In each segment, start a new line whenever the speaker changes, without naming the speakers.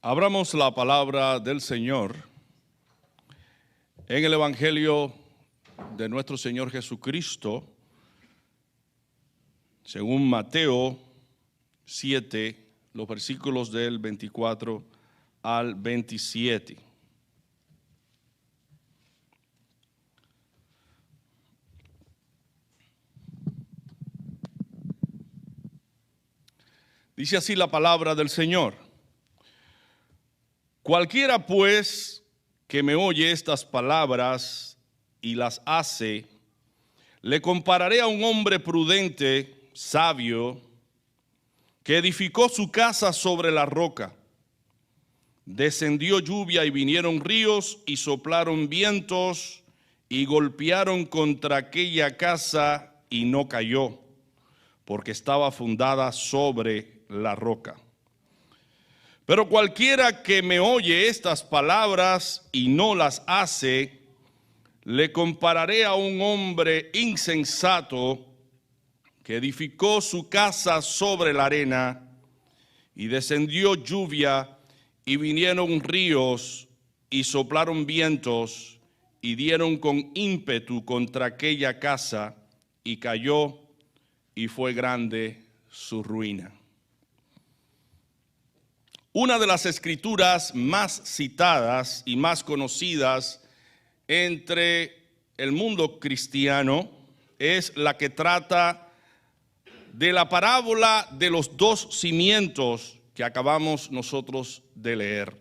Abramos la palabra del Señor en el Evangelio de nuestro Señor Jesucristo, según Mateo 7, los versículos del 24 al 27. Dice así la palabra del Señor. Cualquiera pues que me oye estas palabras y las hace, le compararé a un hombre prudente, sabio, que edificó su casa sobre la roca. Descendió lluvia y vinieron ríos y soplaron vientos y golpearon contra aquella casa y no cayó, porque estaba fundada sobre la roca. Pero cualquiera que me oye estas palabras y no las hace, le compararé a un hombre insensato que edificó su casa sobre la arena, y descendió lluvia y vinieron ríos y soplaron vientos y dieron con ímpetu contra aquella casa y cayó, y fue grande su ruina. Una de las escrituras más citadas y más conocidas entre el mundo cristiano es la que trata de la parábola de los dos cimientos que acabamos nosotros de leer.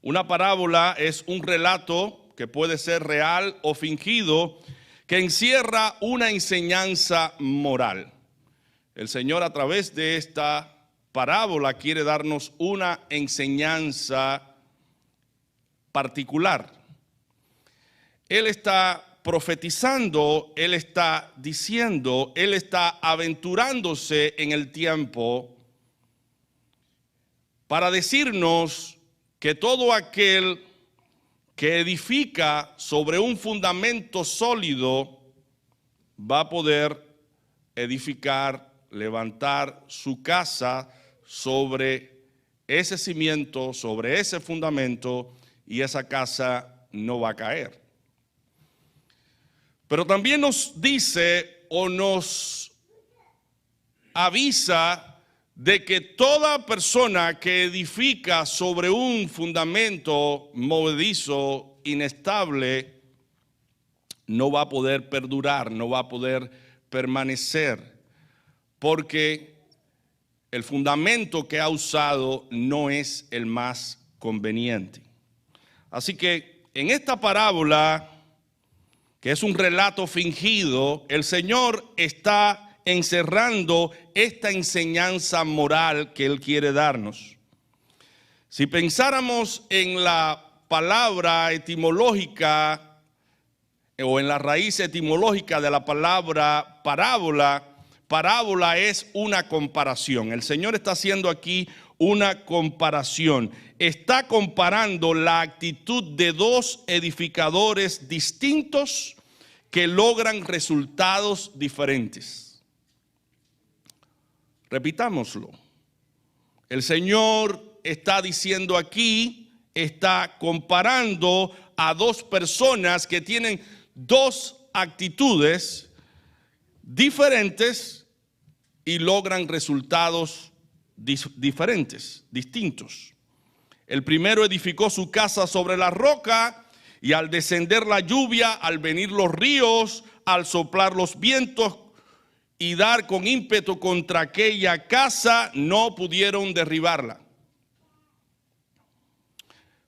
Una parábola es un relato que puede ser real o fingido, que encierra una enseñanza moral. El Señor, a través de esta parábola, quiere darnos una enseñanza particular. Él está profetizando, Él está diciendo, Él está aventurándose en el tiempo para decirnos que todo aquel que edifica sobre un fundamento sólido va a poder edificar, levantar su casa sobre ese cimiento, sobre ese fundamento, y esa casa no va a caer. Pero también nos dice o nos avisa de que toda persona que edifica sobre un fundamento movedizo, inestable, no va a poder perdurar, no va a poder permanecer, porque el fundamento que ha usado no es el más conveniente. Así que en esta parábola, que es un relato fingido, el Señor está encerrando esta enseñanza moral que Él quiere darnos. Si pensáramos en la palabra etimológica o en la raíz etimológica de la palabra parábola, parábola es una comparación. El Señor está haciendo aquí una comparación. Está comparando la actitud de dos edificadores distintos que logran resultados diferentes. Repitámoslo. El Señor está diciendo aquí, está comparando a dos personas que tienen dos actitudes diferentes y logran resultados diferentes, distintos. El primero edificó su casa sobre la roca, y al descender la lluvia, al venir los ríos, al soplar los vientos y dar con ímpetu contra aquella casa, no pudieron derribarla.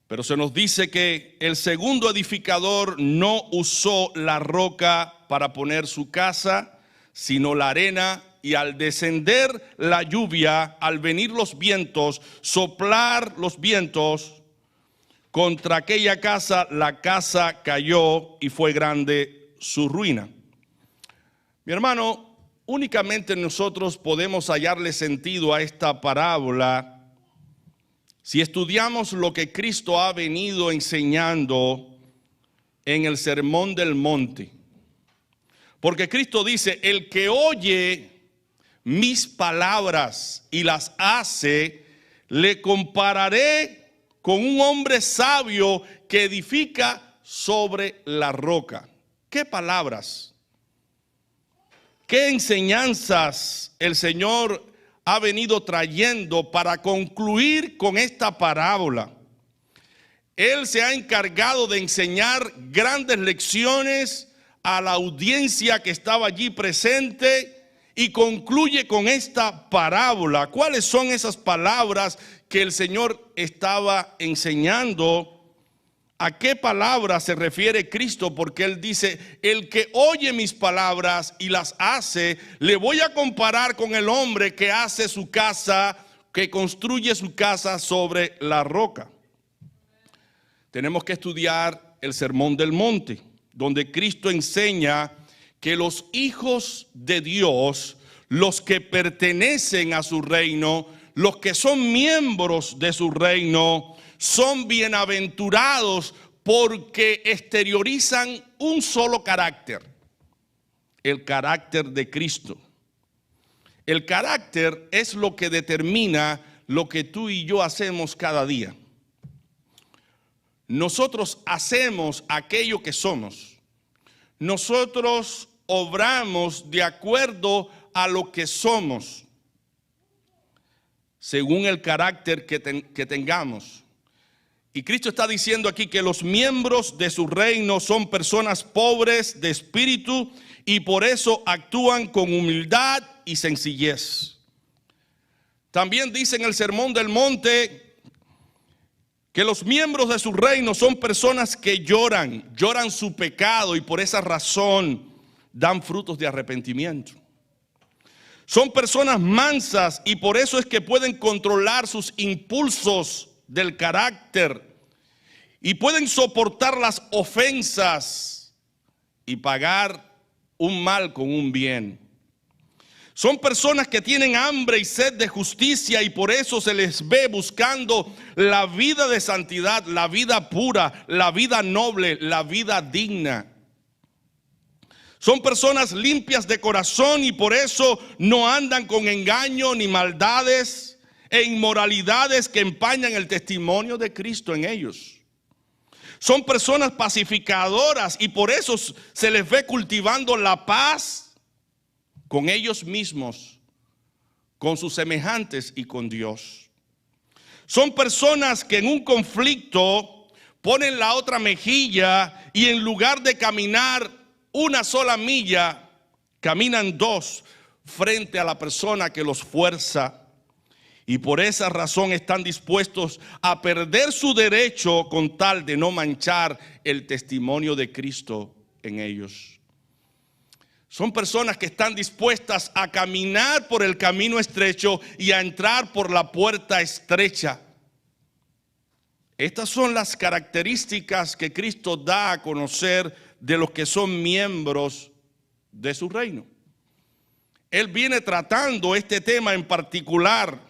Pero se nos dice que el segundo edificador no usó la roca para poner su casa, sino la arena, y al descender la lluvia, al venir los vientos, soplar los vientos contra aquella casa, la casa cayó y fue grande su ruina. Mi hermano, únicamente nosotros podemos hallarle sentido a esta parábola si estudiamos lo que Cristo ha venido enseñando en el Sermón del Monte. Porque Cristo dice, el que oye mis palabras y las hace, le compararé con un hombre sabio que edifica sobre la roca. ¿Qué palabras? ¿Qué enseñanzas el Señor ha venido trayendo para concluir con esta parábola? Él se ha encargado de enseñar grandes lecciones a la audiencia que estaba allí presente y concluye con esta parábola. ¿Cuáles son esas palabras que el Señor estaba enseñando? ¿A qué palabras se refiere Cristo? Porque Él dice, el que oye mis palabras y las hace, le voy a comparar con el hombre que hace su casa, que construye su casa sobre la roca. Tenemos que estudiar el Sermón del Monte, donde Cristo enseña que los hijos de Dios, los que pertenecen a su reino, los que son miembros de su reino, son bienaventurados porque exteriorizan un solo carácter, el carácter de Cristo. El carácter es lo que determina lo que tú y yo hacemos cada día. Nosotros hacemos aquello que somos. Nosotros obramos de acuerdo a lo que somos, según el carácter que tengamos. Y Cristo está diciendo aquí que los miembros de su reino son personas pobres de espíritu y por eso actúan con humildad y sencillez. También dice en el Sermón del Monte que los miembros de su reino son personas que lloran su pecado y por esa razón dan frutos de arrepentimiento. Son personas mansas y por eso es que pueden controlar sus impulsos del carácter y pueden soportar las ofensas y pagar un mal con un bien. Son personas que tienen hambre y sed de justicia y por eso se les ve buscando la vida de santidad, la vida pura, la vida noble, la vida digna. Son personas limpias de corazón y por eso no andan con engaño ni maldades e inmoralidades que empañan el testimonio de Cristo en ellos. Son personas pacificadoras y por eso se les ve cultivando la paz con ellos mismos, con sus semejantes y con Dios. Son personas que en un conflicto ponen la otra mejilla y en lugar de caminar una sola milla, caminan dos frente a la persona que los fuerza. Y por esa razón están dispuestos a perder su derecho con tal de no manchar el testimonio de Cristo en ellos. Son personas que están dispuestas a caminar por el camino estrecho y a entrar por la puerta estrecha. Estas son las características que Cristo da a conocer de los que son miembros de su reino. Él viene tratando este tema en particular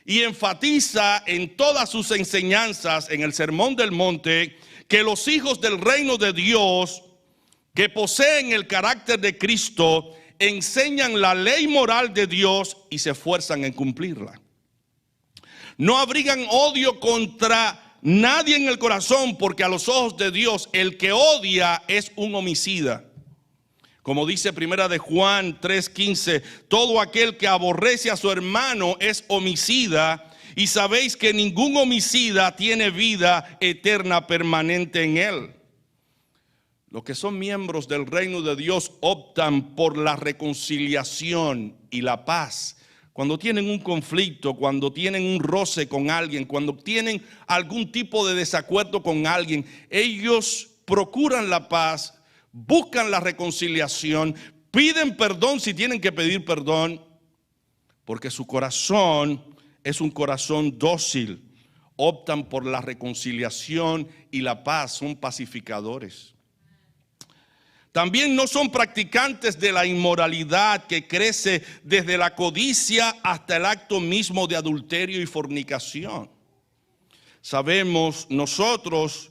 y enfatiza en todas sus enseñanzas en el Sermón del Monte que los hijos del reino de Dios que poseen el carácter de Cristo, enseñan la ley moral de Dios y se esfuerzan en cumplirla. No abrigan odio contra nadie en el corazón, porque a los ojos de Dios el que odia es un homicida. Como dice Primera de Juan 3:15, todo aquel que aborrece a su hermano es homicida, y sabéis que ningún homicida tiene vida eterna permanente en él. Los que son miembros del reino de Dios optan por la reconciliación y la paz. Cuando tienen un conflicto, cuando tienen un roce con alguien, cuando tienen algún tipo de desacuerdo con alguien, ellos procuran la paz, buscan la reconciliación, piden perdón si tienen que pedir perdón, porque su corazón es un corazón dócil. Optan por la reconciliación y la paz, son pacificadores. También no son practicantes de la inmoralidad que crece desde la codicia hasta el acto mismo de adulterio y fornicación. Sabemos nosotros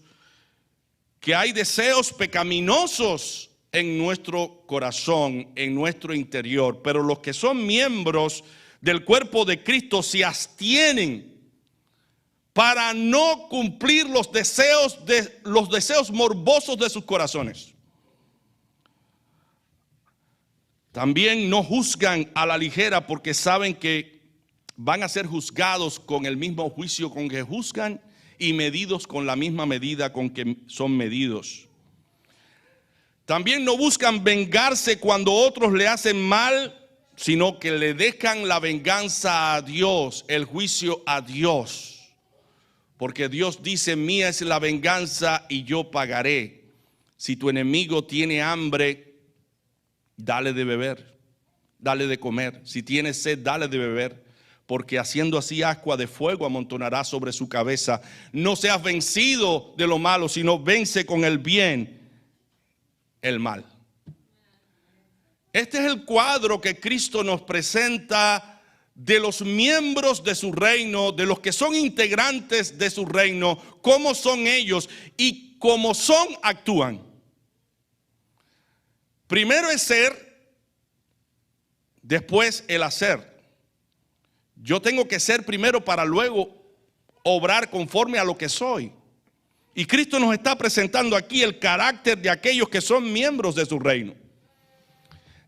que hay deseos pecaminosos en nuestro corazón, en nuestro interior, pero los que son miembros del cuerpo de Cristo se abstienen para no cumplir los deseos morbosos de sus corazones. También no juzgan a la ligera porque saben que van a ser juzgados con el mismo juicio con que juzgan y medidos con la misma medida con que son medidos. También no buscan vengarse cuando otros le hacen mal, sino que le dejan la venganza a Dios, el juicio a Dios. Porque Dios dice, mía es la venganza y yo pagaré. Si tu enemigo tiene hambre, dale de beber, dale de comer. Si tiene sed, dale de beber, porque haciendo así ascua de fuego amontonará sobre su cabeza. No seas vencido de lo malo, sino vence con el bien el mal. Este es el cuadro que Cristo nos presenta de los miembros de su reino, de los que son integrantes de su reino, cómo son ellos y cómo son, actúan. Primero es ser, después el hacer. Yo tengo que ser primero para luego obrar conforme a lo que soy. Y Cristo nos está presentando aquí el carácter de aquellos que son miembros de su reino.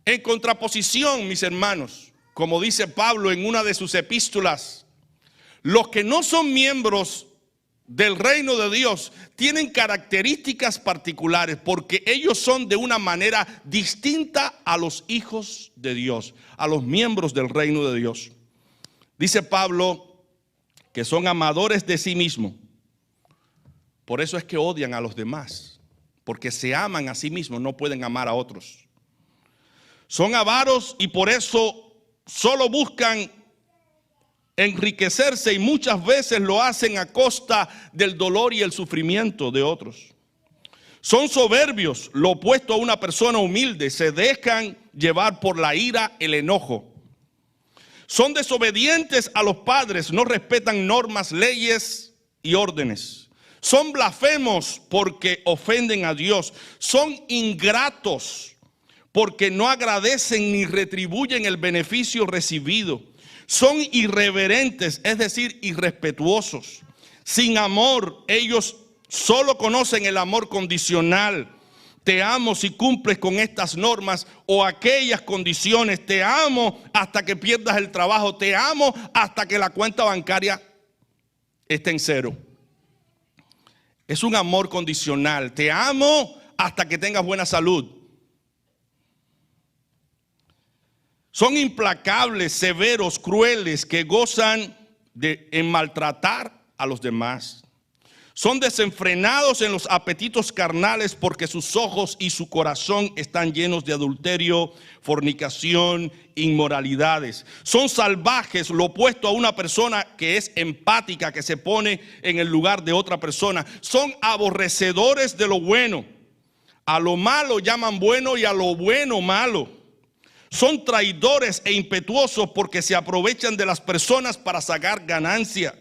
En contraposición, mis hermanos, como dice Pablo en una de sus epístolas, los que no son miembros del reino de Dios tienen características particulares porque ellos son de una manera distinta a los hijos de Dios, a los miembros del reino de Dios. Dice Pablo que son amadores de sí mismos. Por eso es que odian a los demás, porque se aman a sí mismos, no pueden amar a otros. Son avaros y por eso solo buscan enriquecerse y muchas veces lo hacen a costa del dolor y el sufrimiento de otros. Son soberbios, lo opuesto a una persona humilde, se dejan llevar por la ira, el enojo. Son desobedientes a los padres, no respetan normas, leyes y órdenes. Son blasfemos porque ofenden a Dios. Son ingratos porque no agradecen ni retribuyen el beneficio recibido. Son irreverentes, es decir, irrespetuosos. Sin amor, ellos solo conocen el amor condicional. Te amo si cumples con estas normas o aquellas condiciones. Te amo hasta que pierdas el trabajo. Te amo hasta que la cuenta bancaria esté en cero. Es un amor condicional. Te amo hasta que tengas buena salud. Son implacables, severos, crueles, que gozan en maltratar a los demás. Son desenfrenados en los apetitos carnales porque sus ojos y su corazón están llenos de adulterio, fornicación, inmoralidades. Son salvajes, lo opuesto a una persona que es empática, que se pone en el lugar de otra persona. Son aborrecedores de lo bueno. A lo malo llaman bueno y a lo bueno malo. Son traidores e impetuosos porque se aprovechan de las personas para sacar ganancia.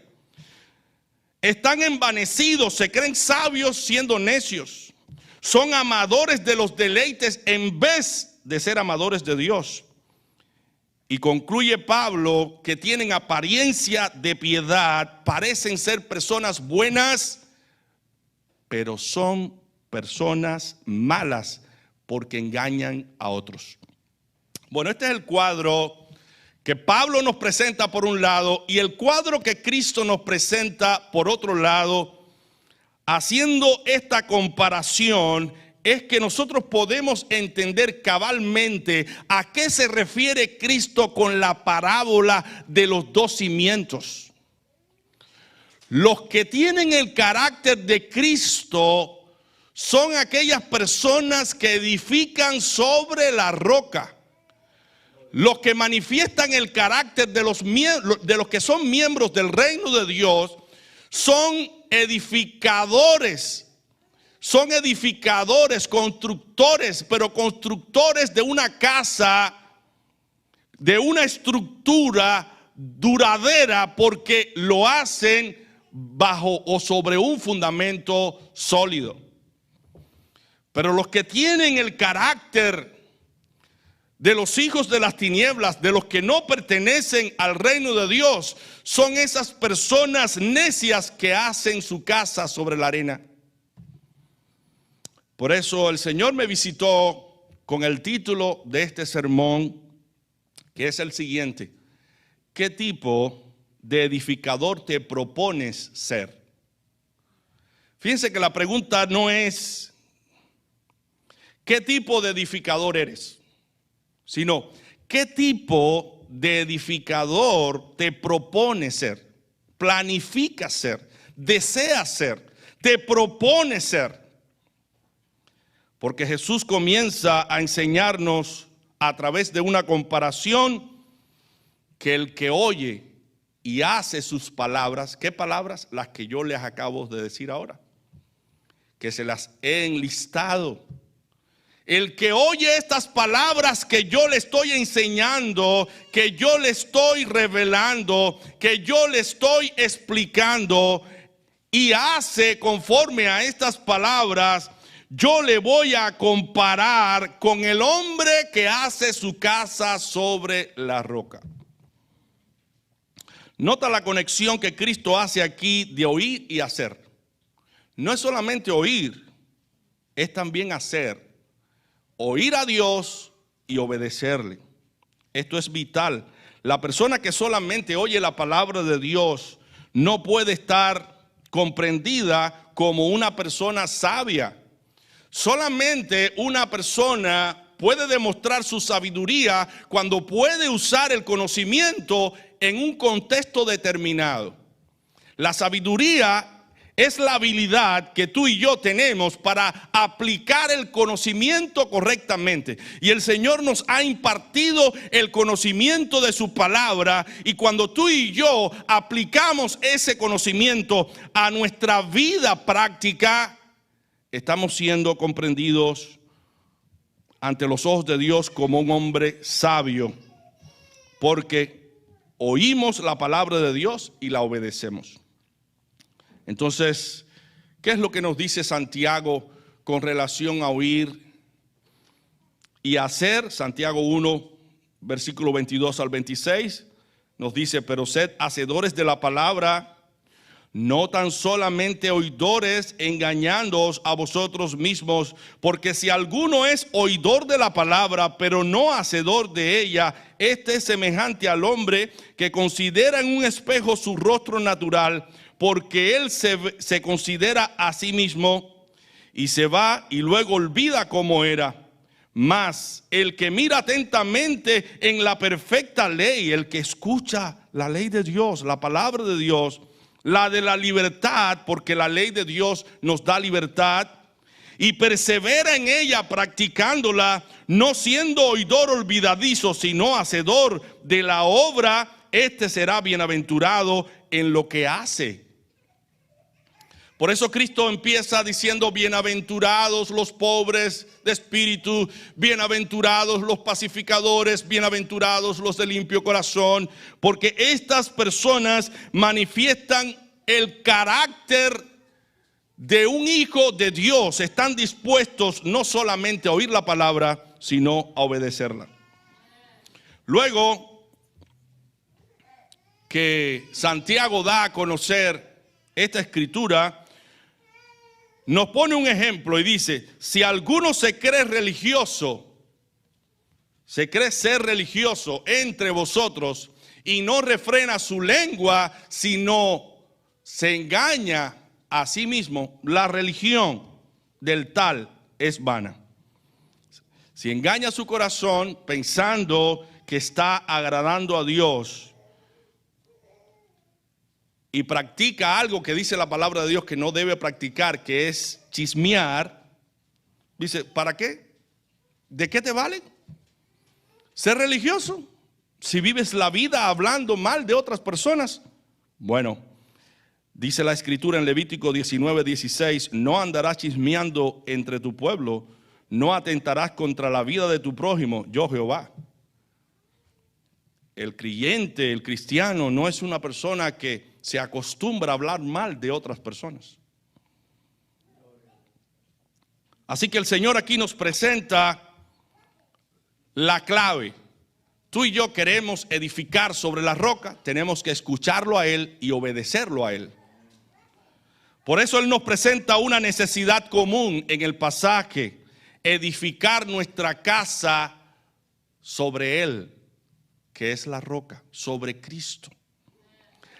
Están envanecidos, se creen sabios siendo necios. Son amadores de los deleites en vez de ser amadores de Dios. Y concluye Pablo que tienen apariencia de piedad, parecen ser personas buenas, pero son personas malas porque engañan a otros. Bueno, este es el cuadro que Pablo nos presenta por un lado y el cuadro que Cristo nos presenta por otro lado. Haciendo esta comparación es que nosotros podemos entender cabalmente a qué se refiere Cristo con la parábola de los dos cimientos. Los que tienen el carácter de Cristo son aquellas personas que edifican sobre la roca. Los que manifiestan el carácter de los que son miembros del reino de Dios son edificadores, constructores, pero constructores de una casa, de una estructura duradera, porque lo hacen bajo o sobre un fundamento sólido. Pero los que tienen el carácter de los hijos de las tinieblas, de los que no pertenecen al reino de Dios, son esas personas necias que hacen su casa sobre la arena. Por eso el Señor me visitó con el título de este sermón, que es el siguiente: ¿qué tipo de edificador te propones ser? Fíjense que la pregunta no es ¿qué tipo de edificador eres?, sino ¿qué tipo de edificador te propones ser? Planificas ser, deseas ser, te propones ser. Porque Jesús comienza a enseñarnos a través de una comparación que el que oye y hace sus palabras, ¿qué palabras? Las que yo les acabo de decir ahora, que se las he enlistado. El que oye estas palabras que yo le estoy enseñando, que yo le estoy revelando, que yo le estoy explicando y hace conforme a estas palabras, yo le voy a comparar con el hombre que hace su casa sobre la roca. Nota la conexión que Cristo hace aquí de oír y hacer. No es solamente oír, es también hacer. Oír a Dios y obedecerle. Esto es vital. La persona que solamente oye la palabra de Dios no puede estar comprendida como una persona sabia. Solamente una persona puede demostrar su sabiduría cuando puede usar el conocimiento en un contexto determinado. La sabiduría es la habilidad que tú y yo tenemos para aplicar el conocimiento correctamente. Y el Señor nos ha impartido el conocimiento de su palabra. Y cuando tú y yo aplicamos ese conocimiento a nuestra vida práctica, estamos siendo comprendidos ante los ojos de Dios como un hombre sabio. Porque oímos la palabra de Dios y la obedecemos. Entonces, ¿qué es lo que nos dice Santiago con relación a oír y hacer? Santiago 1, versículo 22 al 26, nos dice: pero sed hacedores de la palabra, no tan solamente oidores, engañándoos a vosotros mismos, porque si alguno es oidor de la palabra, pero no hacedor de ella, este es semejante al hombre que considera en un espejo su rostro natural, porque él se considera a sí mismo y se va y luego olvida cómo era. Mas el que mira atentamente en la perfecta ley, el que escucha la ley de Dios, la palabra de Dios, la de la libertad, porque la ley de Dios nos da libertad, y persevera en ella practicándola, no siendo oidor olvidadizo, sino hacedor de la obra, este será bienaventurado en lo que hace. Por eso Cristo empieza diciendo: bienaventurados los pobres de espíritu, bienaventurados los pacificadores, bienaventurados los de limpio corazón, porque estas personas manifiestan el carácter de un hijo de Dios. Están dispuestos no solamente a oír la palabra, sino a obedecerla. Luego que Santiago da a conocer esta escritura, nos pone un ejemplo y dice: si alguno se cree religioso, se cree ser religioso entre vosotros y no refrena su lengua, sino se engaña a sí mismo, la religión del tal es vana. Si engaña su corazón pensando que está agradando a Dios y practica algo que dice la palabra de Dios que no debe practicar, que es chismear, dice: ¿para qué? ¿De qué te vale ser religioso si vives la vida hablando mal de otras personas? Bueno, dice la escritura en Levítico 19:16: no andarás chismeando entre tu pueblo, no atentarás contra la vida de tu prójimo, yo Jehová. El creyente, el cristiano, no es una persona que se acostumbra a hablar mal de otras personas. Así que el Señor aquí nos presenta la clave. Tú y yo queremos edificar sobre la roca, tenemos que escucharlo a Él y obedecerlo a Él. Por eso Él nos presenta una necesidad común en el pasaje: edificar nuestra casa sobre Él, que es la roca, sobre Cristo.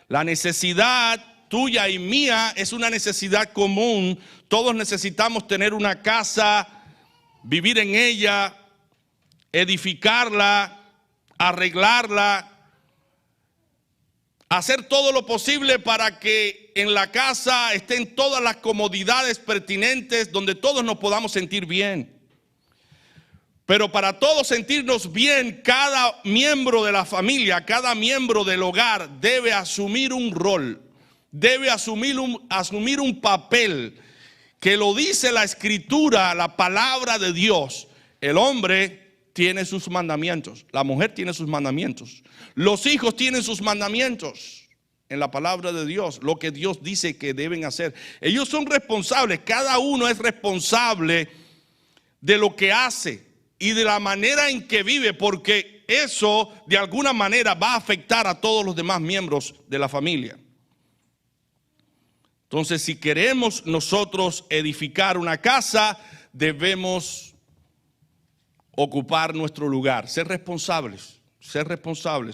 La necesidad tuya y mía es una necesidad común. Todos necesitamos tener una casa, vivir en ella, edificarla, arreglarla, hacer todo lo posible para que en la casa estén todas las comodidades pertinentes donde todos nos podamos sentir bien. Pero para todos sentirnos bien, cada miembro de la familia, cada miembro del hogar debe asumir un rol, debe asumir un papel que lo dice la Escritura, la palabra de Dios. El hombre tiene sus mandamientos, la mujer tiene sus mandamientos, los hijos tienen sus mandamientos en la palabra de Dios, lo que Dios dice que deben hacer. Ellos son responsables, cada uno es responsable de lo que hace y de la manera en que vive, porque eso de alguna manera va a afectar a todos los demás miembros de la familia. Entonces, si queremos nosotros edificar una casa, debemos ocupar nuestro lugar, ser responsables,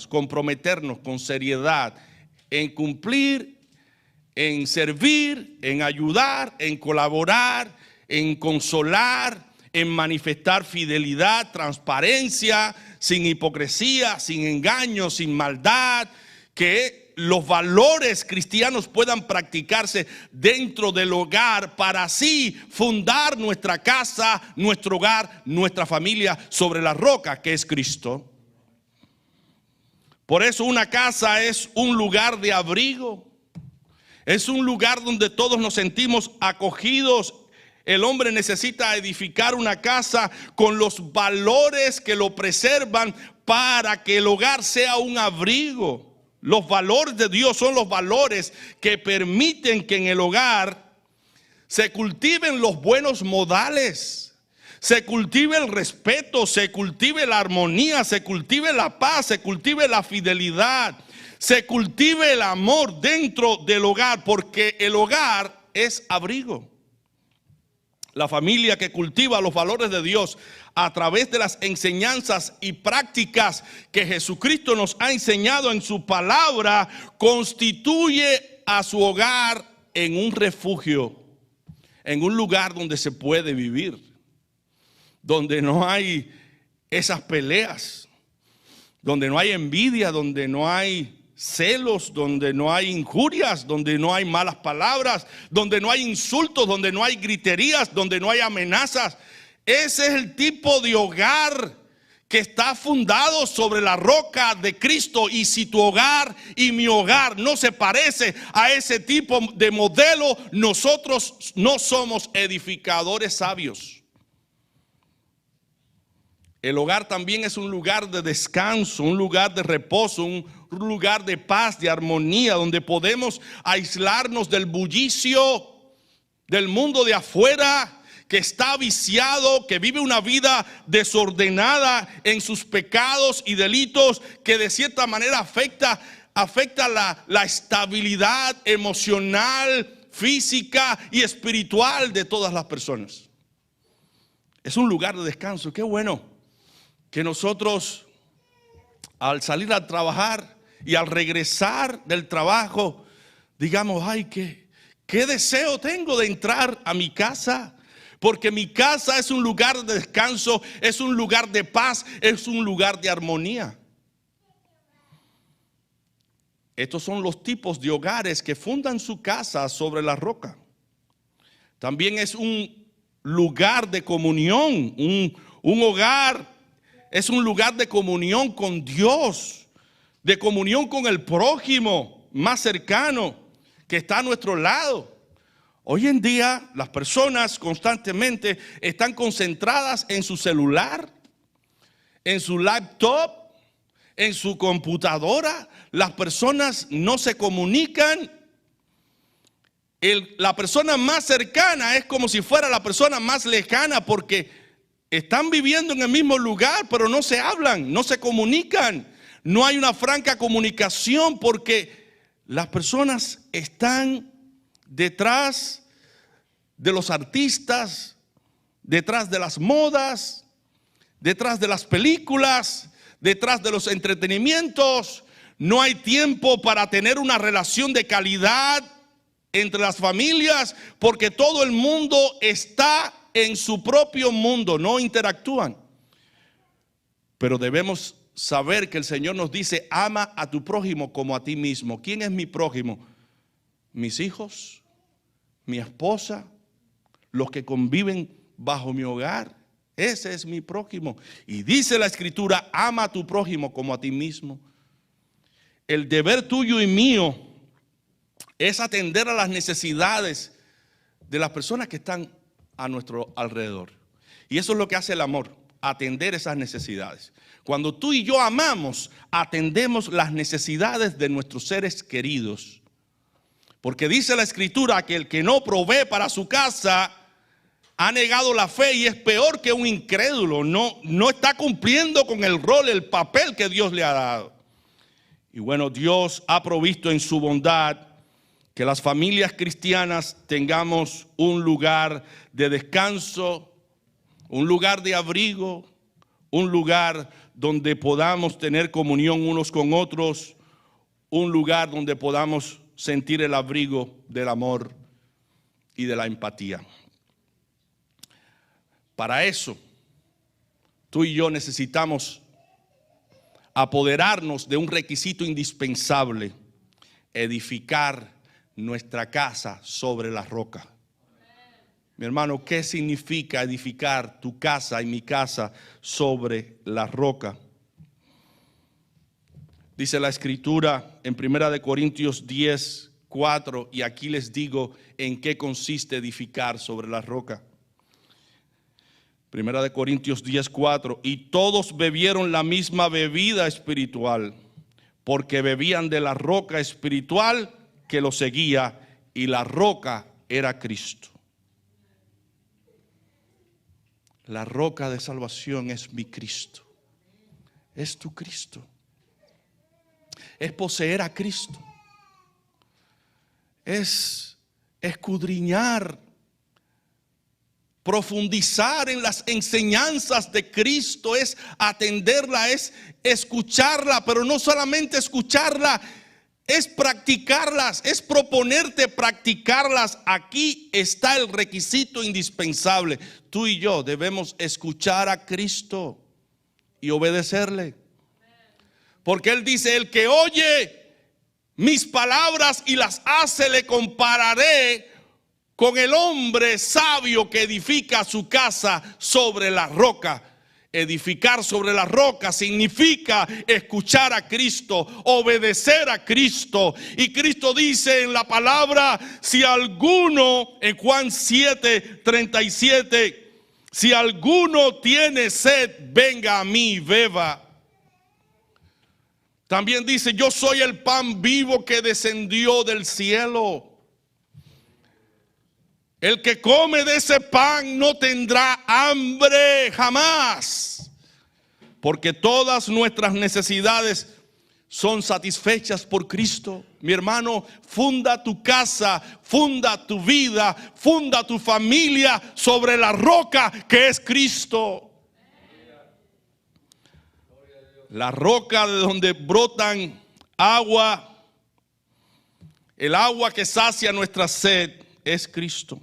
comprometernos con seriedad en cumplir, en servir, en ayudar, en colaborar, en consolar, en manifestar fidelidad, transparencia, sin hipocresía, sin engaño, sin maldad, que los valores cristianos puedan practicarse dentro del hogar para así fundar nuestra casa, nuestro hogar, nuestra familia sobre la roca que es Cristo. Por eso una casa es un lugar de abrigo, es un lugar donde todos nos sentimos acogidos. El hombre necesita edificar una casa con los valores que lo preservan para que el hogar sea un abrigo. Los valores de Dios son los valores que permiten que en el hogar se cultiven los buenos modales, se cultive el respeto, se cultive la armonía, se cultive la paz, se cultive la fidelidad, se cultive el amor dentro del hogar, porque el hogar es abrigo. La familia que cultiva los valores de Dios a través de las enseñanzas y prácticas que Jesucristo nos ha enseñado en su palabra, constituye a su hogar en un refugio, en un lugar donde se puede vivir, donde no hay esas peleas, donde no hay envidia, donde no hay celos, donde no hay injurias, donde no hay malas palabras, donde no hay insultos, donde no hay griterías, donde no hay amenazas. Ese es el tipo de hogar que está fundado sobre la roca de Cristo. Y si tu hogar y mi hogar no se parece a ese tipo de modelo, nosotros no somos edificadores sabios. El hogar también es un lugar de descanso, un lugar de reposo, un lugar de paz, de armonía, donde podemos aislarnos del bullicio del mundo de afuera, que está viciado, que vive una vida desordenada en sus pecados y delitos, que de cierta manera afecta la estabilidad emocional, física y espiritual de todas las personas. Es un lugar de descanso. Qué bueno que nosotros al salir a trabajar y al regresar del trabajo digamos, ay, qué deseo tengo de entrar a mi casa, porque mi casa es un lugar de descanso, es un lugar de paz, es un lugar de armonía. Estos son los tipos de hogares que fundan su casa sobre la roca. También es un lugar de comunión, un hogar es un lugar de comunión con Dios, de comunión con el prójimo más cercano que está a nuestro lado. Hoy en día las personas constantemente están concentradas en su celular, en su laptop, en su computadora. Las personas no se comunican. La persona más cercana es como si fuera la persona más lejana, porque están viviendo en el mismo lugar, pero no se hablan, no se comunican. No hay una franca comunicación porque las personas están detrás de los artistas, detrás de las modas, detrás de las películas, detrás de los entretenimientos. No hay tiempo para tener una relación de calidad entre las familias porque todo el mundo está en su propio mundo, no interactúan. Pero debemos saber que el Señor nos dice: ama a tu prójimo como a ti mismo. ¿Quién es mi prójimo? Mis hijos, mi esposa, los que conviven bajo mi hogar. Ese es mi prójimo. Y dice la Escritura: ama a tu prójimo como a ti mismo. El deber tuyo y mío es atender a las necesidades de las personas que están a nuestro alrededor. Y eso es lo que hace el amor, atender esas necesidades. Cuando tú y yo amamos, atendemos las necesidades de nuestros seres queridos. Porque dice la Escritura que el que no provee para su casa ha negado la fe y es peor que un incrédulo. No está cumpliendo con el rol, el papel que Dios le ha dado. Y bueno, Dios ha provisto en su bondad que las familias cristianas tengamos un lugar de descanso, un lugar de abrigo, un lugar donde podamos tener comunión unos con otros, un lugar donde podamos sentir el abrigo del amor y de la empatía. Para eso, tú y yo necesitamos apoderarnos de un requisito indispensable: edificar nuestra casa sobre la roca. Mi hermano, ¿qué significa edificar tu casa y mi casa sobre la roca? Dice la Escritura en 1 Corintios 10:4, y aquí les digo en qué consiste edificar sobre la roca. 1 Corintios 10:4, y todos bebieron la misma bebida espiritual, porque bebían de la roca espiritual que los seguía, y la roca era Cristo. La roca de salvación es mi Cristo. Es tu Cristo. Es poseer a Cristo. Es escudriñar, profundizar en las enseñanzas de Cristo, es atenderla, es escucharla, pero no solamente escucharla, es practicarlas, es proponerte practicarlas. Aquí está el requisito indispensable. Tú y yo debemos escuchar a Cristo y obedecerle. Porque Él dice: el que oye mis palabras y las hace, le compararé con el hombre sabio que edifica su casa sobre la roca. Edificar sobre la roca significa escuchar a Cristo, obedecer a Cristo. Y Cristo dice en la palabra: si alguno, en Juan 7:37, si alguno tiene sed, venga a mí y beba. También dice: yo soy el pan vivo que descendió del cielo. El que come de ese pan no tendrá hambre jamás, porque todas nuestras necesidades son satisfechas por Cristo. Mi hermano, funda tu casa, funda tu vida, funda tu familia sobre la roca que es Cristo. La roca de donde brotan agua, el agua que sacia nuestra sed, es Cristo.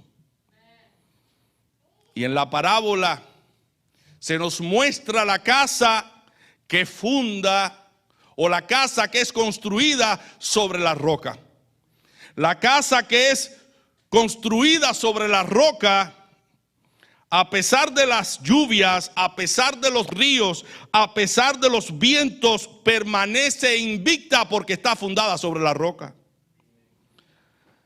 Y en la parábola se nos muestra la casa que funda, o la casa que es construida sobre la roca. La casa que es construida sobre la roca, a pesar de las lluvias, a pesar de los ríos, a pesar de los vientos, permanece invicta porque está fundada sobre la roca.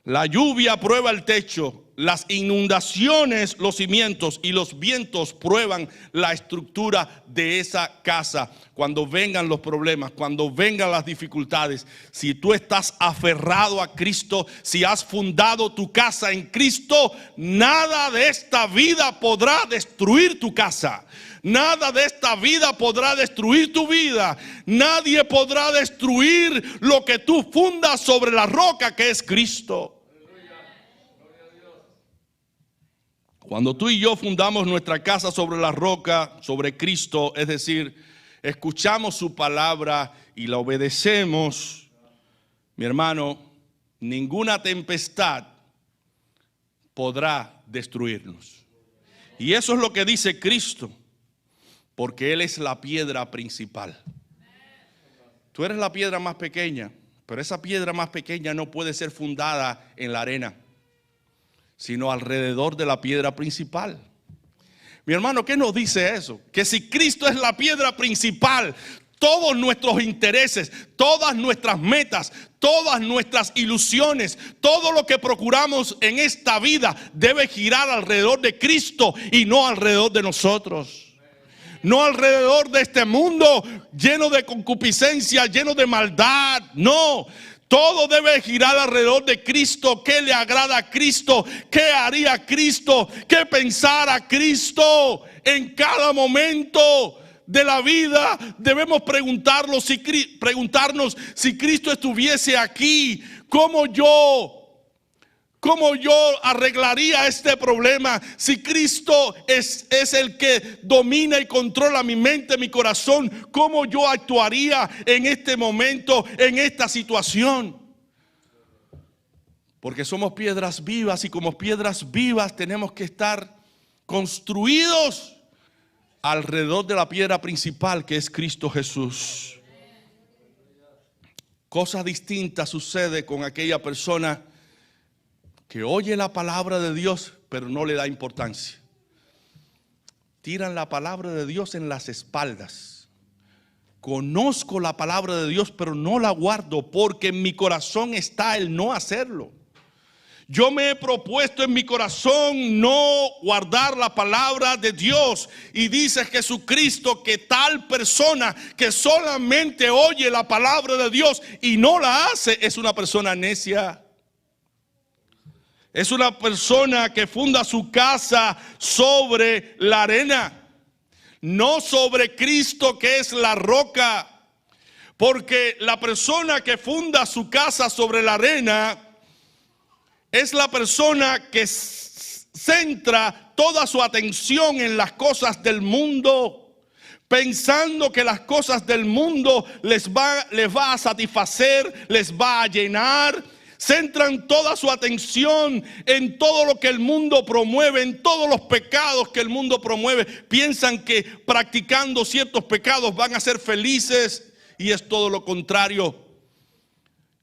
La lluvia prueba el techo, las inundaciones, los cimientos y los vientos prueban la estructura de esa casa. Cuando vengan los problemas, cuando vengan las dificultades, si tú estás aferrado a Cristo, si has fundado tu casa en Cristo, nada de esta vida podrá destruir tu casa. Nada de esta vida podrá destruir tu vida. Nadie podrá destruir lo que tú fundas sobre la roca que es Cristo. Cuando tú y yo fundamos nuestra casa sobre la roca, sobre Cristo, es decir, escuchamos su palabra y la obedecemos, mi hermano, ninguna tempestad podrá destruirnos. Y eso es lo que dice Cristo, porque Él es la piedra principal. Tú eres la piedra más pequeña, pero esa piedra más pequeña no puede ser fundada en la arena, sino alrededor de la piedra principal. Mi hermano, ¿qué nos dice eso? Que si Cristo es la piedra principal, todos nuestros intereses, todas nuestras metas, todas nuestras ilusiones, todo lo que procuramos en esta vida debe girar alrededor de Cristo y no alrededor de nosotros. No alrededor de este mundo lleno de concupiscencia, lleno de maldad. No. Todo debe girar alrededor de Cristo. ¿Qué le agrada a Cristo? ¿Qué haría Cristo? ¿Qué pensara Cristo? En cada momento de la vida debemos preguntarnos si Cristo estuviese aquí, ¿cómo yo arreglaría este problema? Si Cristo es el que domina y controla mi mente, mi corazón, ¿cómo yo actuaría en este momento, en esta situación? Porque somos piedras vivas y como piedras vivas tenemos que estar construidos alrededor de la piedra principal que es Cristo Jesús. Cosa distinta sucede con aquella persona que oye la palabra de Dios, pero no le da importancia. Tiran la palabra de Dios en las espaldas. Conozco la palabra de Dios, pero no la guardo, porque en mi corazón está el no hacerlo. Yo me he propuesto en mi corazón no guardar la palabra de Dios. Y dice Jesucristo que tal persona que solamente oye la palabra de Dios y no la hace, es una persona necia. Es una persona que funda su casa sobre la arena, no sobre Cristo que es la roca. Porque la persona que funda su casa sobre la arena es la persona que centra toda su atención en las cosas del mundo, pensando que las cosas del mundo les va a satisfacer, les va a llenar. Centran toda su atención en todo lo que el mundo promueve, en todos los pecados que el mundo promueve. Piensan que practicando ciertos pecados van a ser felices y es todo lo contrario.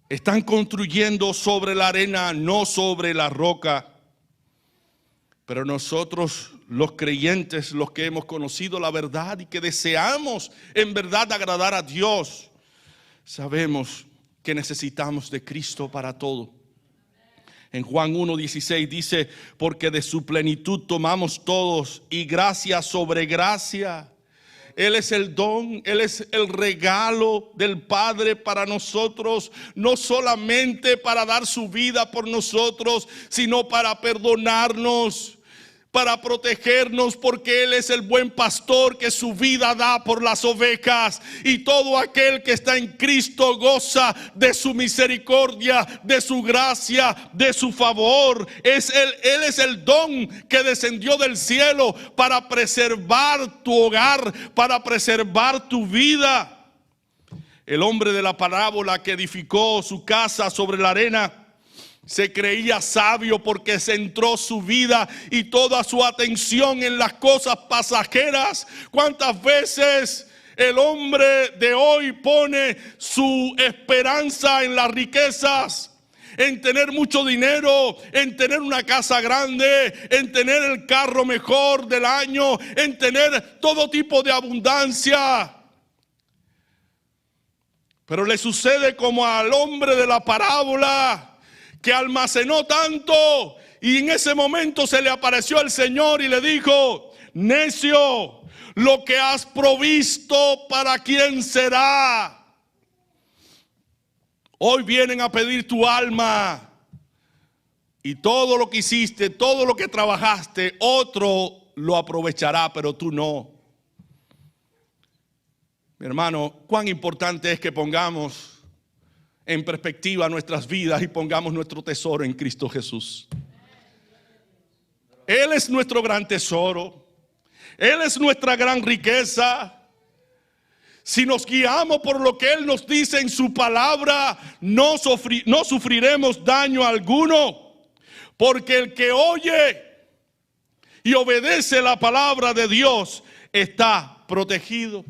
Están construyendo sobre la arena, no sobre la roca. Pero nosotros, los creyentes, los que hemos conocido la verdad y que deseamos en verdad agradar a Dios, sabemos que necesitamos de Cristo para todo. En Juan 1:16 dice, porque de su plenitud tomamos todos y gracia sobre gracia. Él es el don, Él es el regalo del Padre para nosotros, no solamente para dar su vida por nosotros, sino para perdonarnos, para protegernos, porque Él es el buen pastor que su vida da por las ovejas. Y todo aquel que está en Cristo goza de su misericordia, de su gracia, de su favor. Él es el don que descendió del cielo para preservar tu hogar, para preservar tu vida. El hombre de la parábola que edificó su casa sobre la arena se creía sabio porque centró su vida y toda su atención en las cosas pasajeras. ¿Cuántas veces el hombre de hoy pone su esperanza en las riquezas? En tener mucho dinero, en tener una casa grande, en tener el carro mejor del año, en tener todo tipo de abundancia. Pero le sucede como al hombre de la parábola, que almacenó tanto Y en ese momento se le apareció el Señor y le dijo: necio, lo que has provisto, ¿para quién será? Hoy vienen a pedir tu alma. Y todo lo que hiciste, todo lo que trabajaste, otro lo aprovechará, pero tú no. Mi hermano, cuán importante es que pongamos en perspectiva nuestras vidas y pongamos nuestro tesoro en Cristo Jesús. Él es nuestro gran tesoro. Él es nuestra gran riqueza. Si nos guiamos por lo que Él nos dice en su palabra, no sufriremos daño alguno. Porque el que oye y obedece la palabra de Dios está protegido.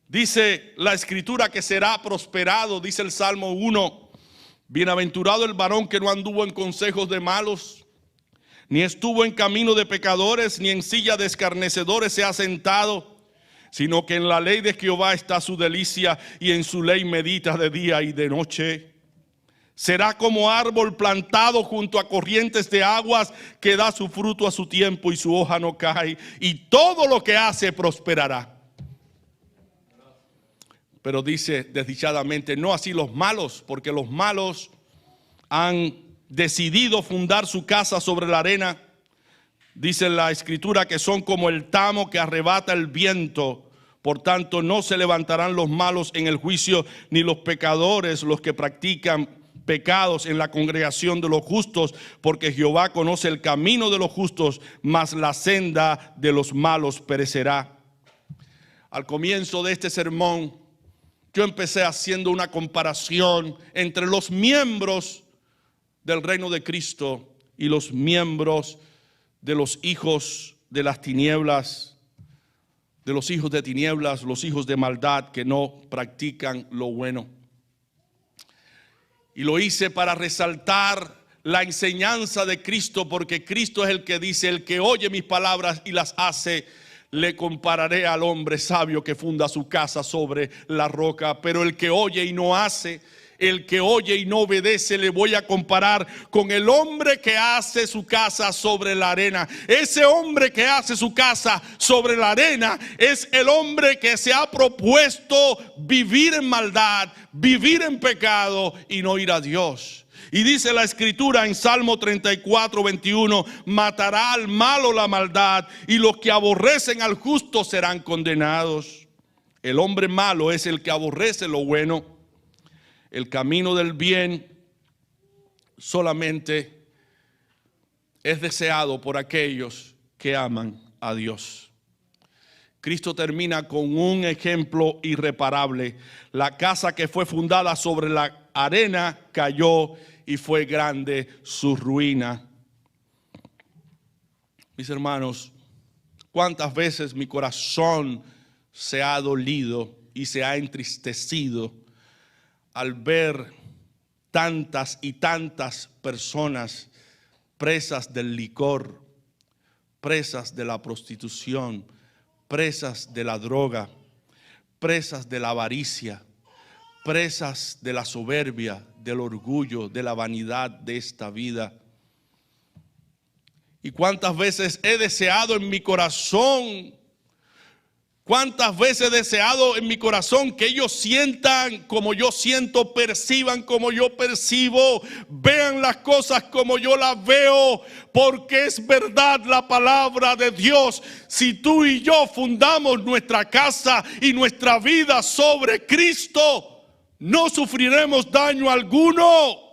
Dice la Escritura que será prosperado, dice el Salmo 1. Bienaventurado el varón que no anduvo en consejos de malos, ni estuvo en camino de pecadores, ni en silla de escarnecedores se ha sentado, sino que en la ley de Jehová está su delicia, y en su ley medita de día y de noche. Será como árbol plantado junto a corrientes de aguas, que da su fruto a su tiempo y su hoja no cae, y todo lo que hace prosperará. Pero dice desdichadamente, no así los malos, porque los malos han decidido fundar su casa sobre la arena. Dice la Escritura que son como el tamo que arrebata el viento. Por tanto, no se levantarán los malos en el juicio, ni los pecadores, los que practican pecados, en la congregación de los justos, porque Jehová conoce el camino de los justos, mas la senda de los malos perecerá. Al comienzo de este sermón, yo empecé haciendo una comparación entre los miembros del reino de Cristo y los miembros de los hijos de las tinieblas, de los hijos de tinieblas, los hijos de maldad que no practican lo bueno. Y lo hice para resaltar la enseñanza de Cristo, porque Cristo es el que dice: el que oye mis palabras y las hace, le compararé al hombre sabio que funda su casa sobre la roca. Pero el que oye y no hace, el que oye y no obedece, le voy a comparar con el hombre que hace su casa sobre la arena. Ese hombre que hace su casa sobre la arena es el hombre que se ha propuesto vivir en maldad, vivir en pecado y no ir a Dios. Y dice la Escritura en Salmo 34, 21, matará al malo la maldad, y los que aborrecen al justo serán condenados. El hombre malo es el que aborrece lo bueno. El camino del bien solamente es deseado por aquellos que aman a Dios. Cristo termina con un ejemplo irreparable. La casa que fue fundada sobre la arena cayó, y fue grande su ruina. Mis hermanos, cuántas veces mi corazón se ha dolido y se ha entristecido al ver tantas y tantas personas presas del licor, presas de la prostitución, presas de la droga, presas de la avaricia, presas de la soberbia, del orgullo, de la vanidad de esta vida. Y cuántas veces he deseado en mi corazón, cuántas veces he deseado en mi corazón que ellos sientan como yo siento, perciban como yo percibo, vean las cosas como yo las veo, porque es verdad la palabra de Dios. Si tú y yo fundamos nuestra casa y nuestra vida sobre Cristo, no sufriremos daño alguno.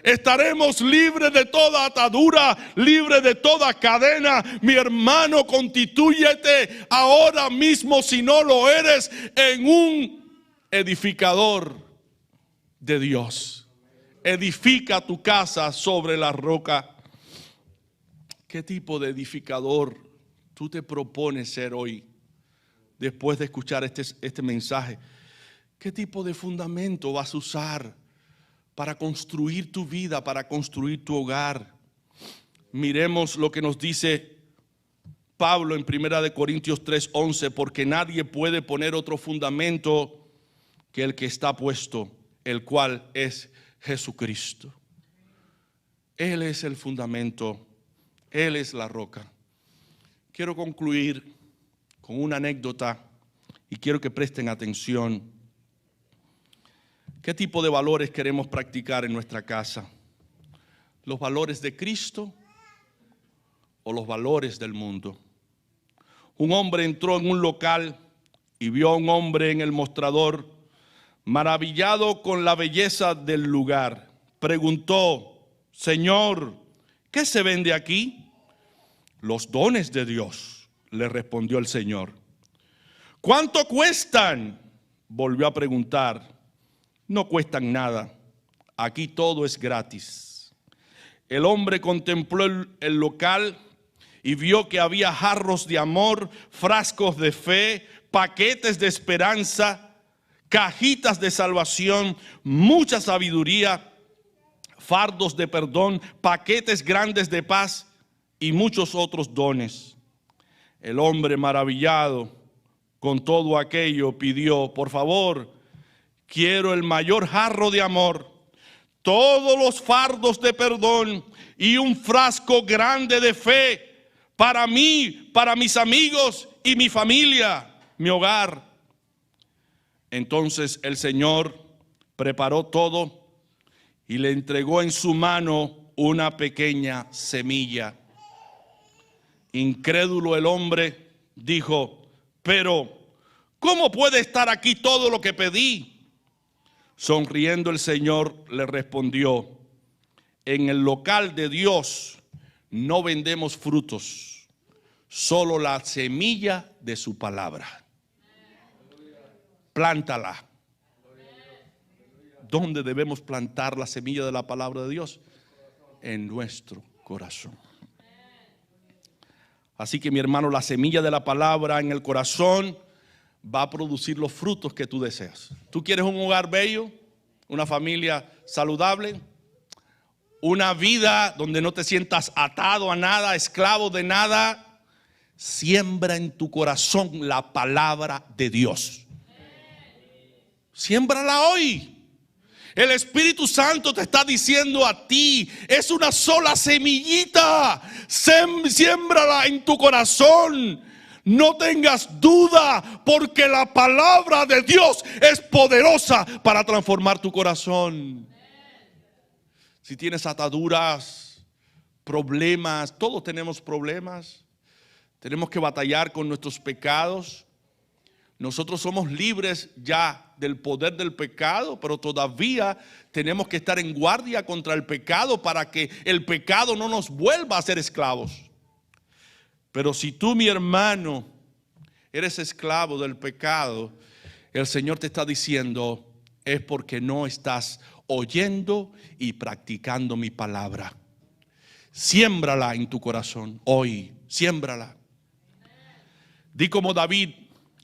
Estaremos libres de toda atadura, libres de toda cadena. Mi hermano, constitúyete ahora mismo, si no lo eres, en un edificador de Dios. Edifica tu casa sobre la roca. ¿Qué tipo de edificador tú te propones ser hoy, después de escuchar este mensaje? ¿Qué tipo de fundamento vas a usar para construir tu vida, para construir tu hogar? Miremos lo que nos dice Pablo en 1 Corintios 3:11, porque nadie puede poner otro fundamento que el que está puesto, el cual es Jesucristo. Él es el fundamento, Él es la roca. Quiero concluir con una anécdota y quiero que presten atención. ¿Qué tipo de valores queremos practicar en nuestra casa? ¿Los valores de Cristo o los valores del mundo? Un hombre entró en un local y vio a un hombre en el mostrador, maravillado con la belleza del lugar. Preguntó: Señor, ¿qué se vende aquí? Los dones de Dios, le respondió el Señor. ¿Cuánto cuestan? Volvió a preguntar. No cuestan nada, aquí todo es gratis. El hombre contempló el local y vio que había jarros de amor, frascos de fe, paquetes de esperanza, cajitas de salvación, mucha sabiduría, fardos de perdón, paquetes grandes de paz y muchos otros dones. El hombre, maravillado con todo aquello, pidió: por favor, quiero el mayor jarro de amor, todos los fardos de perdón y un frasco grande de fe para mí, para mis amigos y mi familia, mi hogar. Entonces el Señor preparó todo y le entregó en su mano una pequeña semilla. Incrédulo el hombre dijo: pero ¿cómo puede estar aquí todo lo que pedí? Sonriendo el Señor le respondió: en el local de Dios no vendemos frutos, solo la semilla de su palabra. Plántala. ¿Dónde debemos plantar la semilla de la palabra de Dios? En nuestro corazón. Así que, mi hermano, la semilla de la palabra en el corazón va a producir los frutos que tú deseas. ¿Tú quieres un hogar bello? ¿Una familia saludable? ¿Una vida donde no te sientas atado a nada, esclavo de nada? Siembra en tu corazón la palabra de Dios. Siémbrala hoy. El Espíritu Santo te está diciendo a ti: es una sola semillita, siémbrala en tu corazón. No tengas duda, porque la palabra de Dios es poderosa para transformar tu corazón. Si tienes ataduras, problemas, todos tenemos problemas. Tenemos que batallar con nuestros pecados. Nosotros somos libres ya del poder del pecado, pero todavía tenemos que estar en guardia contra el pecado para que el pecado no nos vuelva a ser esclavos. Pero si tú, mi hermano, eres esclavo del pecado, el Señor te está diciendo: es porque no estás oyendo y practicando mi palabra. Siémbrala en tu corazón hoy, siémbrala. Di como David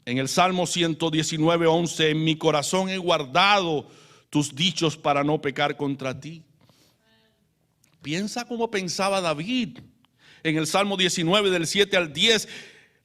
en el Salmo 119:11: en mi corazón he guardado tus dichos para no pecar contra ti. Piensa como pensaba David en el Salmo 19 del 7 al 10.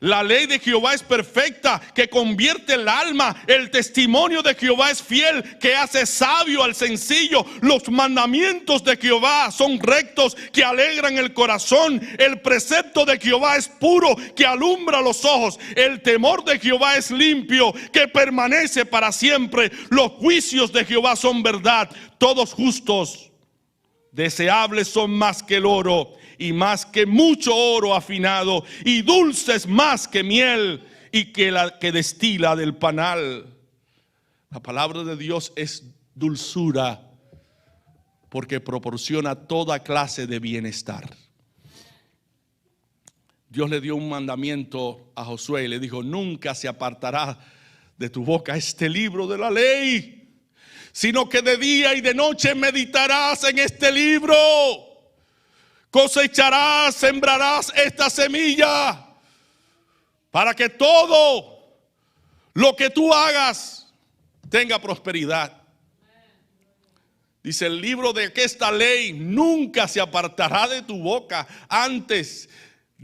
La ley de Jehová es perfecta, que convierte el alma. El testimonio de Jehová es fiel, que hace sabio al sencillo. Los mandamientos de Jehová son rectos, que alegran el corazón. El precepto de Jehová es puro, que alumbra los ojos. El temor de Jehová es limpio, que permanece para siempre. Los juicios de Jehová son verdad, todos justos. Deseables son más que el oro, y más que mucho oro afinado, y dulces más que miel, y que la que destila del panal. La palabra de Dios es dulzura, porque proporciona toda clase de bienestar. Dios le dio un mandamiento a Josué y le dijo: nunca se apartará de tu boca este libro de la ley, sino que de día y de noche meditarás en este libro. Cosecharás, sembrarás esta semilla, para que todo lo que tú hagas tenga prosperidad. Dice el libro de que esta ley nunca se apartará de tu boca, antes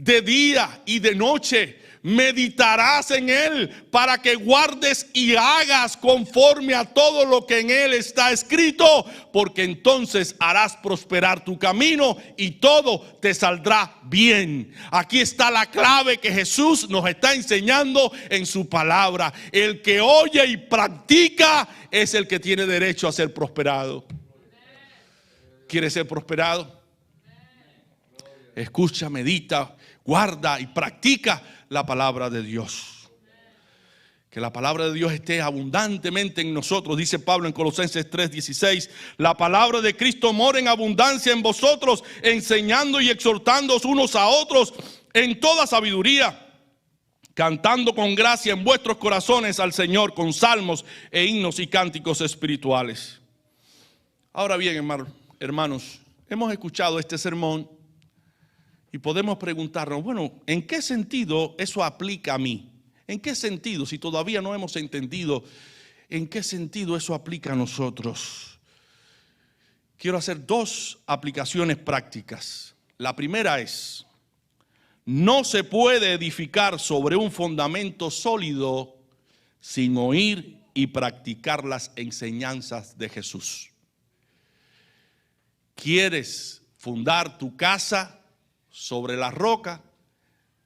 de día y de noche. Meditarás en él para que guardes y hagas conforme a todo lo que en él está escrito, porque entonces harás prosperar tu camino y todo te saldrá bien. Aquí está la clave que Jesús nos está enseñando en su palabra. El que oye y practica es el que tiene derecho a ser prosperado. ¿Quieres ser prosperado? Escucha, medita, guarda y practica la palabra de Dios. Que la palabra de Dios esté abundantemente en nosotros. Dice Pablo en Colosenses 3:16: la palabra de Cristo mora en abundancia en vosotros, enseñando y exhortándoos unos a otros en toda sabiduría, cantando con gracia en vuestros corazones al Señor con salmos e himnos y cánticos espirituales. Ahora bien, hermanos, hemos escuchado este sermón y podemos preguntarnos, bueno, ¿en qué sentido eso aplica a mí? ¿En qué sentido? Si todavía no hemos entendido, ¿en qué sentido eso aplica a nosotros? Quiero hacer dos aplicaciones prácticas. La primera es: no se puede edificar sobre un fundamento sólido sin oír y practicar las enseñanzas de Jesús. ¿Quieres fundar tu casa sobre la roca?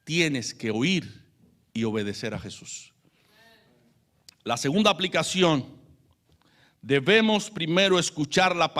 Tienes que oír y obedecer a Jesús. La segunda aplicación: debemos primero escuchar la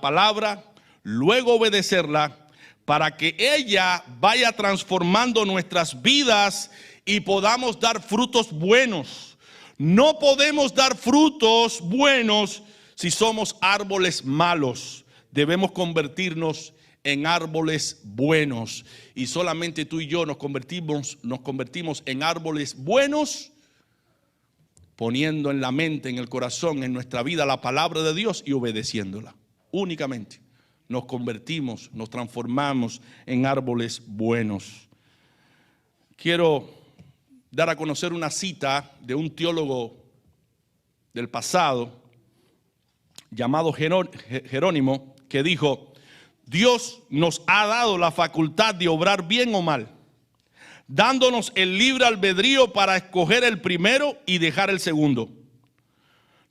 palabra, luego obedecerla, para que ella vaya transformando nuestras vidas y podamos dar frutos buenos. No podemos dar frutos buenos si somos árboles malos. Debemos convertirnos en árboles buenos, y solamente tú y yo nos convertimos en árboles buenos poniendo en la mente, en el corazón, en nuestra vida la palabra de Dios y obedeciéndola. Únicamente nos convertimos, nos transformamos en árboles buenos. Quiero dar a conocer una cita de un teólogo del pasado llamado Jerónimo, que dijo: Dios nos ha dado la facultad de obrar bien o mal, dándonos el libre albedrío para escoger el primero y dejar el segundo.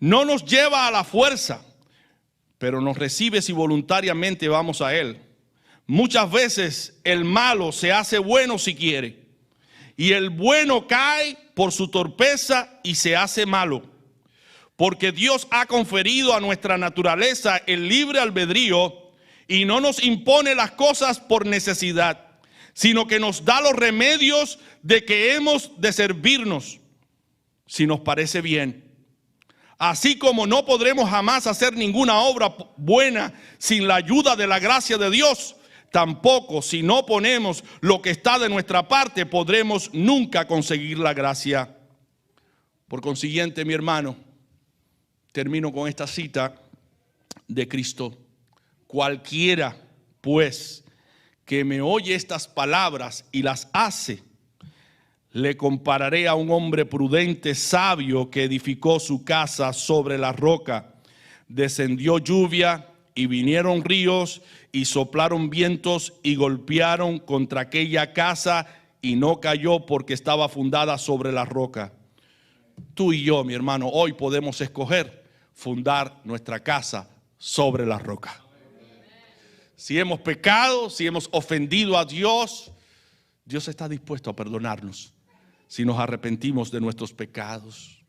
No nos lleva a la fuerza, pero nos recibe si voluntariamente vamos a él. Muchas veces el malo se hace bueno si quiere, y el bueno cae por su torpeza y se hace malo. Porque Dios ha conferido a nuestra naturaleza el libre albedrío y no nos impone las cosas por necesidad, sino que nos da los remedios de que hemos de servirnos si nos parece bien. Así como no podremos jamás hacer ninguna obra buena sin la ayuda de la gracia de Dios, tampoco si no ponemos lo que está de nuestra parte podremos nunca conseguir la gracia. Por consiguiente, mi hermano, termino con esta cita de Cristo: cualquiera, pues, que me oye estas palabras y las hace, le compararé a un hombre prudente, sabio, que edificó su casa sobre la roca. Descendió lluvia y vinieron ríos y soplaron vientos y golpearon contra aquella casa y no cayó porque estaba fundada sobre la roca. Tú y yo, mi hermano, hoy podemos escoger fundar nuestra casa sobre la roca. Si hemos pecado, si hemos ofendido a Dios, Dios está dispuesto a perdonarnos si nos arrepentimos de nuestros pecados.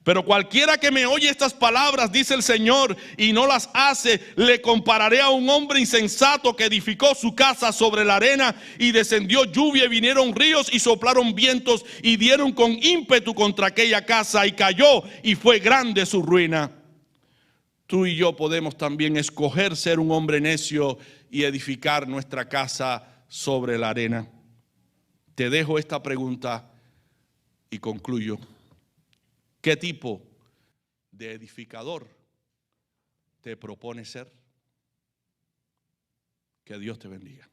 Pero cualquiera que me oye estas palabras, dice el Señor, y no las hace, le compararé a un hombre insensato que edificó su casa sobre la arena, y descendió lluvia y vinieron ríos y soplaron vientos y dieron con ímpetu contra aquella casa y cayó y fue grande su ruina. Tú y yo podemos también escoger ser un hombre necio y edificar nuestra casa sobre la arena. Te dejo esta pregunta y concluyo. ¿Qué tipo de edificador te propones ser? Que Dios te bendiga.